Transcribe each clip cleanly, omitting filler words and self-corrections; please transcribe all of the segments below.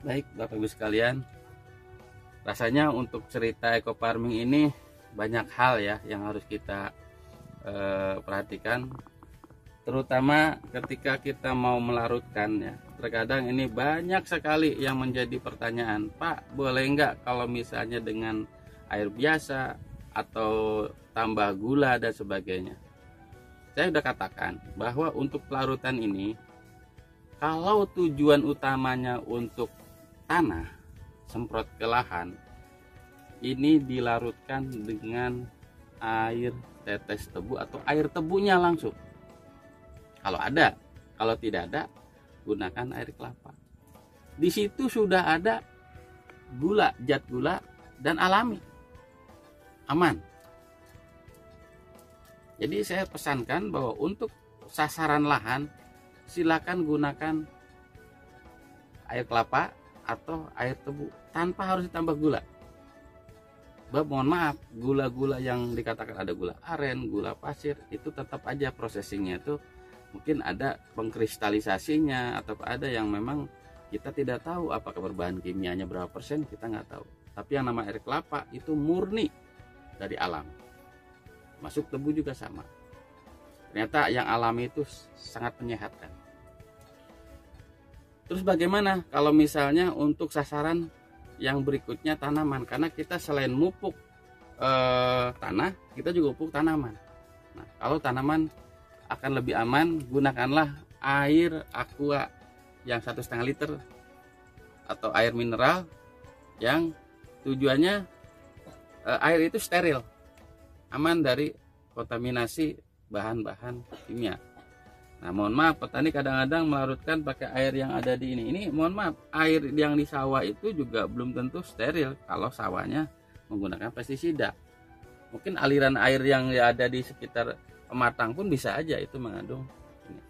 Baik Bapak Ibu sekalian, rasanya untuk cerita eco farming ini banyak hal ya yang harus kita perhatikan, terutama ketika kita mau melarutkan ya. Terkadang ini banyak sekali yang menjadi pertanyaan, Pak, boleh nggak kalau misalnya dengan air biasa atau tambah gula dan sebagainya. Saya sudah katakan bahwa untuk pelarutan ini, kalau tujuan utamanya untuk tanah, semprot ke lahan, ini dilarutkan dengan air tetes tebu atau air tebunya langsung. Kalau ada, kalau tidak ada, gunakan air kelapa. Di situ sudah ada gula, zat gula dan alami, aman. Jadi saya pesankan bahwa untuk sasaran lahan, silakan gunakan air kelapa atau air tebu tanpa harus ditambah gula. Mohon maaf, gula-gula yang dikatakan ada gula aren, gula pasir, itu tetap aja prosesingnya itu mungkin ada pengkristalisasinya atau ada yang memang kita tidak tahu apakah berbahan kimianya berapa persen, kita nggak tahu. Tapi yang nama air kelapa itu murni dari alam. Masuk tebu juga sama. Ternyata yang alami itu sangat menyehatkan. Terus bagaimana kalau misalnya untuk sasaran yang berikutnya tanaman? Karena kita selain mupuk tanah, kita juga pupuk tanaman. Nah, kalau tanaman akan lebih aman, gunakanlah air aqua yang 1,5 liter atau air mineral yang tujuannya air itu steril, aman dari kontaminasi bahan-bahan kimia. Nah, mohon maaf, petani kadang-kadang melarutkan pakai air yang ada di ini. Ini mohon maaf, air yang di sawah itu juga belum tentu steril kalau sawahnya menggunakan pestisida. Mungkin aliran air yang ada di sekitar pematang pun bisa aja itu mengandung ini.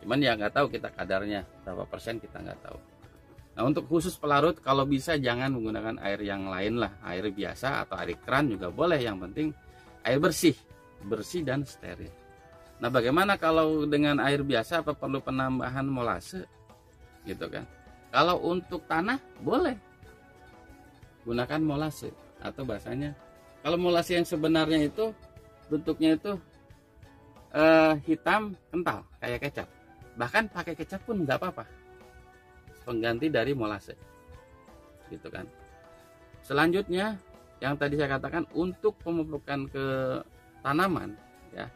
Cuman ya nggak tahu kita kadarnya berapa persen, kita nggak tahu. Nah, untuk khusus pelarut kalau bisa jangan menggunakan air yang lain lah, air biasa atau air keran juga boleh, yang penting air bersih dan steril. Nah, bagaimana kalau dengan air biasa, apa perlu penambahan molase gitu kan? Kalau untuk tanah boleh gunakan molase, atau bahasanya kalau molase yang sebenarnya itu bentuknya itu hitam kental kayak kecap, bahkan pakai kecap pun nggak apa-apa, pengganti dari molase gitu kan. Selanjutnya yang tadi saya katakan untuk pemupukan ke tanaman ya,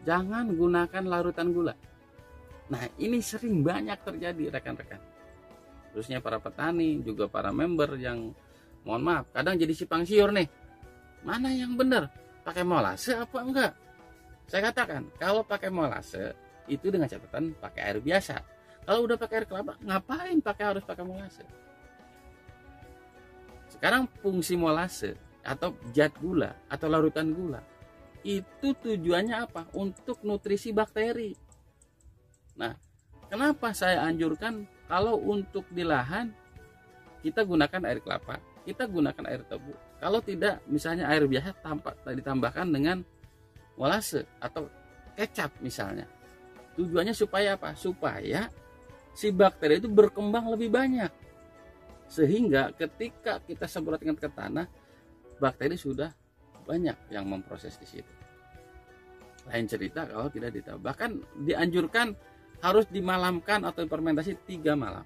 jangan gunakan larutan gula. Nah, ini sering banyak terjadi rekan-rekan, terusnya para petani juga para member yang mohon maaf kadang jadi simpang siur nih, mana yang benar, pakai molase apa enggak. Saya katakan kalau pakai molase itu dengan catatan pakai air biasa. Kalau udah pakai air kelapa, ngapain harus pakai molase? Sekarang fungsi molase atau zat gula atau larutan gula itu tujuannya apa? Untuk nutrisi bakteri. Nah, kenapa saya anjurkan kalau untuk di lahan kita gunakan air kelapa, kita gunakan air tebu. Kalau tidak, misalnya air biasa ditambahkan dengan molase atau kecap misalnya. Tujuannya supaya apa? Supaya si bakteri itu berkembang lebih banyak. Sehingga ketika kita semprotkan ke tanah, bakteri sudah banyak yang memproses di situ. Lain cerita kalau tidak ditambah. Bahkan dianjurkan harus dimalamkan atau fermentasi 3 malam.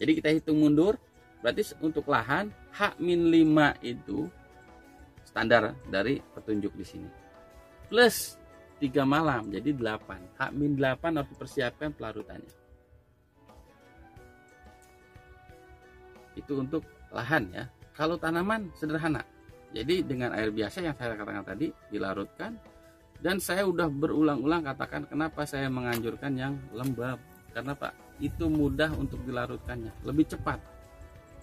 Jadi kita hitung mundur, berarti untuk lahan H-5 itu standar dari petunjuk di sini. Plus 3 malam, jadi 8. H-8 harus dipersiapkan pelarutannya. Itu untuk lahan ya. Kalau tanaman sederhana. Jadi dengan air biasa yang saya katakan tadi dilarutkan, dan saya udah berulang-ulang katakan kenapa saya menganjurkan yang lembab, karena Pak itu mudah untuk dilarutkannya, lebih cepat,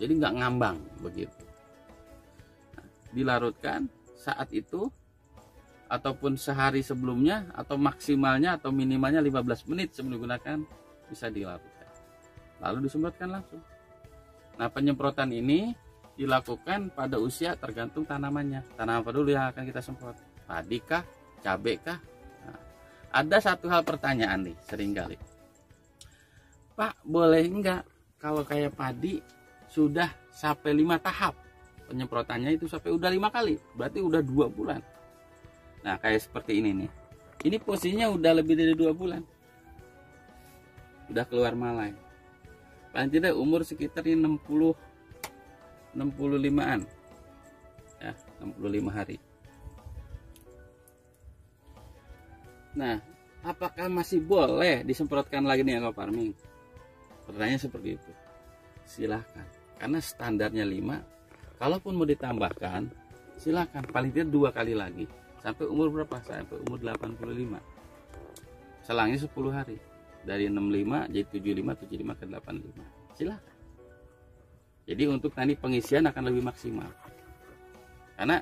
jadi nggak ngambang begitu. Nah, dilarutkan saat itu ataupun sehari sebelumnya atau maksimalnya atau minimalnya 15 menit sebelum digunakan bisa dilarutkan, lalu disemprotkan langsung. Nah, penyemprotan ini dilakukan pada usia tergantung tanamannya. Tanaman apa dulu yang akan kita semprot? Padi kah? Cabai kah? Nah, ada satu hal pertanyaan nih seringkali, Pak boleh enggak kalau kayak padi sudah sampai 5 tahap penyemprotannya, itu sampai udah 5 kali, berarti udah 2 bulan. Nah kayak seperti ini nih, ini posisinya udah lebih dari 2 bulan, udah keluar malai. Paling tidak umur sekitar 65-an ya, 65 hari. Nah, apakah masih boleh disemprotkan lagi nih ekofarming? Pertanyaannya seperti itu. Silahkan, karena standarnya 5. Kalaupun mau ditambahkan, silahkan, paling tidak 2 kali lagi. Sampai umur berapa? Sampai umur 85. Selangnya 10 hari. Dari 65 jadi 75, 75 ke 85. Silahkan. Jadi untuk nanti pengisian akan lebih maksimal. Karena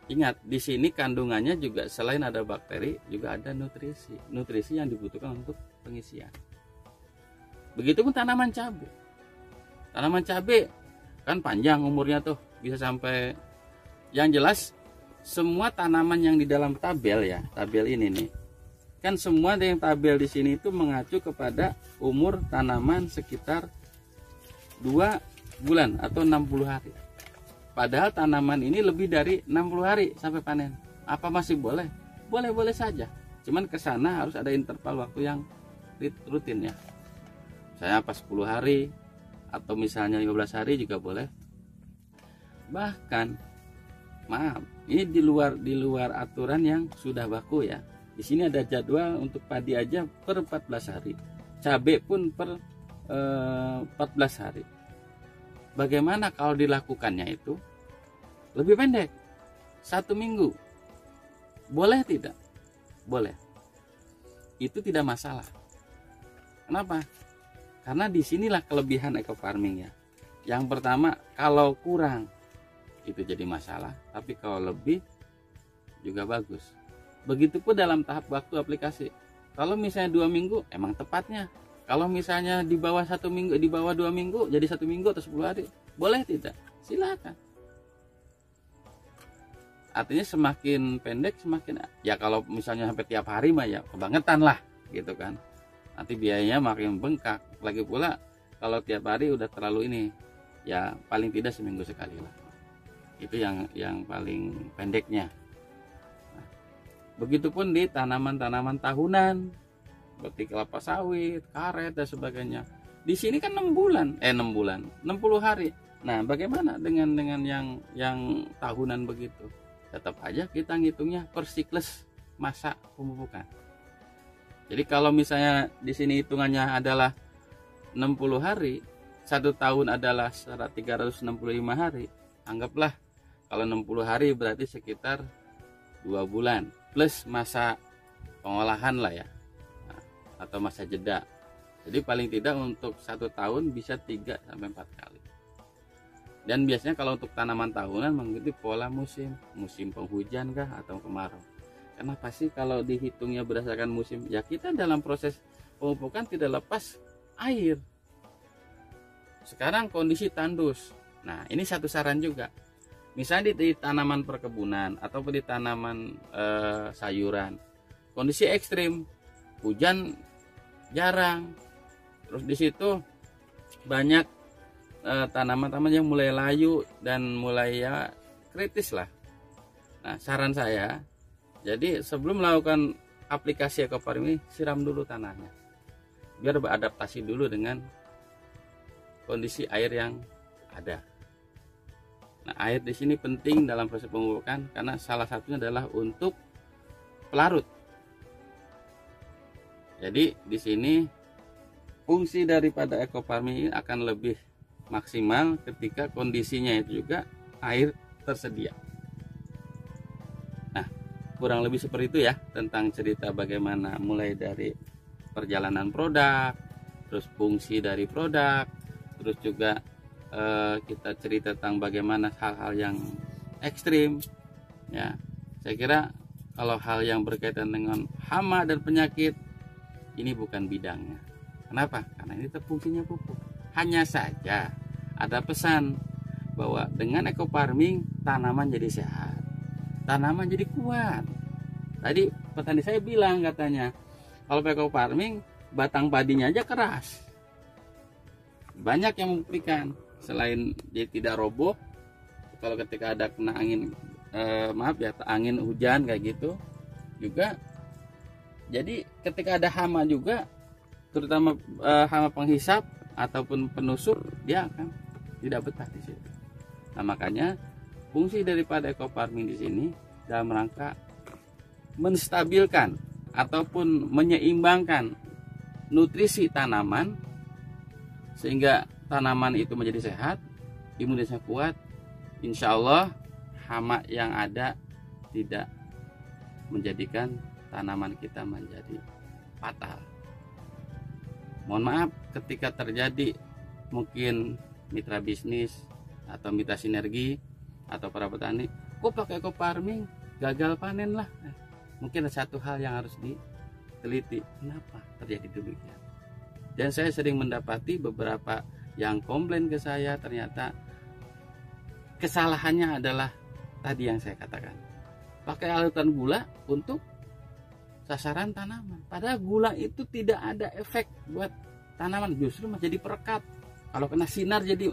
ingat, di sini kandungannya juga selain ada bakteri, juga ada nutrisi yang dibutuhkan untuk pengisian. Begitupun tanaman cabai. Tanaman cabai kan panjang umurnya tuh, bisa sampai, yang jelas semua tanaman yang di dalam tabel ya, tabel ini nih, kan semua yang tabel di sini itu mengacu kepada umur tanaman sekitar 2 bulan atau 60 hari. Padahal tanaman ini lebih dari 60 hari sampai panen. Apa masih boleh? Boleh-boleh saja. Cuman ke sana harus ada interval waktu yang rutin ya. Saya pas 10 hari atau misalnya 15 hari juga boleh. Bahkan maaf, ini di luar aturan yang sudah baku ya. Di sini ada jadwal untuk padi aja per 14 hari. Cabai pun per 14 hari. Bagaimana kalau dilakukannya itu lebih pendek, 1 minggu? Boleh tidak? Boleh. Itu tidak masalah. Kenapa? Karena disinilah kelebihan ekofarming ya. Yang pertama, kalau kurang itu jadi masalah, tapi kalau lebih juga bagus. Begitupun dalam tahap waktu aplikasi. Kalau misalnya 2 minggu, emang tepatnya. Kalau misalnya di bawah 1 minggu, di bawah 2 minggu, jadi 1 minggu atau 10 hari, boleh tidak? Silakan. Artinya semakin pendek semakin, ya kalau misalnya sampai tiap hari mah ya kebangetan lah gitu kan. Nanti biayanya makin bengkak. Lagi pula kalau tiap hari udah terlalu ini, ya paling tidak seminggu sekali lah. Itu yang paling pendeknya. Nah, begitupun di tanaman-tanaman tahunan seperti kelapa sawit, karet dan sebagainya. Di sini kan 60 hari. Nah, bagaimana dengan yang tahunan begitu? Tetap aja kita ngitungnya per siklus masa pemupukan. Jadi kalau misalnya di sini hitungannya adalah 60 hari, 1 tahun adalah 365 hari, anggaplah kalau 60 hari berarti sekitar 2 bulan plus masa pengolahan lah ya, atau masa jeda. Jadi paling tidak untuk 1 tahun bisa 3 sampai 4 kali. Dan biasanya kalau untuk tanaman tahunan mengikuti pola musim penghujan kah atau kemarau. Kenapa sih kalau dihitungnya berdasarkan musim? Ya kita dalam proses pemupukan tidak lepas air. Sekarang kondisi tandus. Nah, ini satu saran juga. Misalnya di tanaman perkebunan ataupun di tanaman sayuran, kondisi ekstrim, hujan jarang. Terus di situ banyak tanaman-tanaman yang mulai layu dan mulai ya kritis lah. Nah, saran saya, jadi sebelum melakukan aplikasi ekofarming, siram dulu tanahnya, biar beradaptasi dulu dengan kondisi air yang ada. Nah, air di sini penting dalam proses pemupukan karena salah satunya adalah untuk pelarut. Jadi di sini fungsi daripada ekofarming akan lebih maksimal ketika kondisinya itu juga air tersedia. Nah, kurang lebih seperti itu ya tentang cerita bagaimana mulai dari perjalanan produk, terus fungsi dari produk, terus juga kita cerita tentang bagaimana hal-hal yang ekstrim ya. Saya kira kalau hal yang berkaitan dengan hama dan penyakit ini bukan bidangnya. Kenapa? Karena ini fungsinya pupuk. Hanya saja ada pesan bahwa dengan ekofarming tanaman jadi sehat, tanaman jadi kuat. Tadi petani saya bilang katanya kalau ekofarming batang padinya aja keras, banyak yang membuktikan selain dia tidak roboh kalau ketika ada kena angin angin hujan kayak gitu juga. Jadi ketika ada hama juga, terutama hama penghisap ataupun penusuk, dia akan tidak betah di situ. Nah, makanya fungsi daripada eco farming di sini dalam rangka menstabilkan ataupun menyeimbangkan nutrisi tanaman sehingga tanaman itu menjadi sehat, imunitasnya kuat. Insya Allah hama yang ada tidak menjadikan tanaman kita menjadi fatal. Mohon maaf ketika terjadi mungkin mitra bisnis atau mitra sinergi atau para petani kok pakai eco farming gagal panen lah. Mungkin ada satu hal yang harus diteliti, kenapa terjadi demikian. Dan saya sering mendapati beberapa yang komplain ke saya, ternyata kesalahannya adalah tadi yang saya katakan, pakai larutan gula untuk sasaran tanaman, padahal gula itu tidak ada efek buat tanaman, justru menjadi perekat. Kalau kena sinar jadi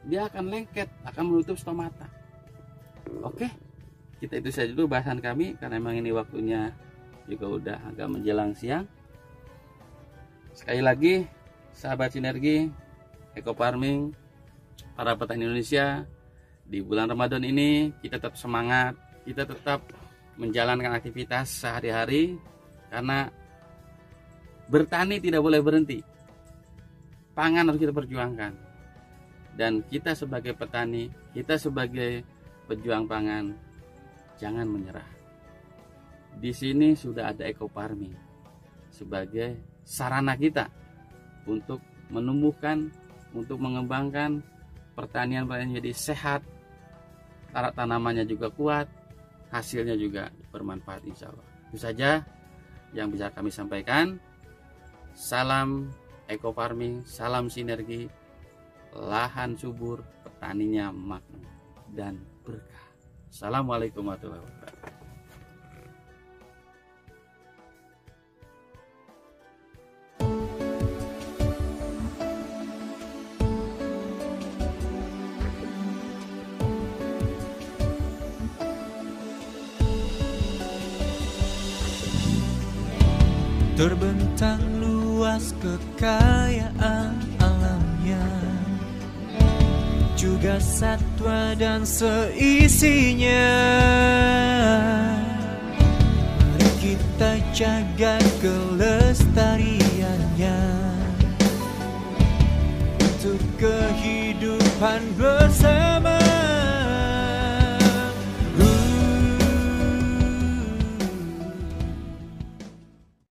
dia akan lengket, akan menutup stomata. Oke, kita itu saja dulu bahasan kami karena memang ini waktunya juga udah agak menjelang siang. Sekali lagi sahabat sinergi eco farming, para petani Indonesia, di bulan Ramadan ini kita tetap semangat, kita tetap menjalankan aktivitas sehari-hari karena bertani tidak boleh berhenti. Pangan harus kita perjuangkan. Dan kita sebagai petani, kita sebagai pejuang pangan, jangan menyerah. Di sini sudah ada eco farming sebagai sarana kita untuk menumbuhkan, untuk mengembangkan pertanian jadi sehat, tanamannya juga kuat, hasilnya juga bermanfaat insya Allah. Itu saja yang bisa kami sampaikan. Salam eco farming, salam sinergi, lahan subur, petaninya makmur dan berkah. Assalamualaikum warahmatullahi wabarakatuh. Terbentang luas kekayaan alamnya, juga satwa dan seisinya. Mari kita jaga kelestariannya untuk kehidupan bersama.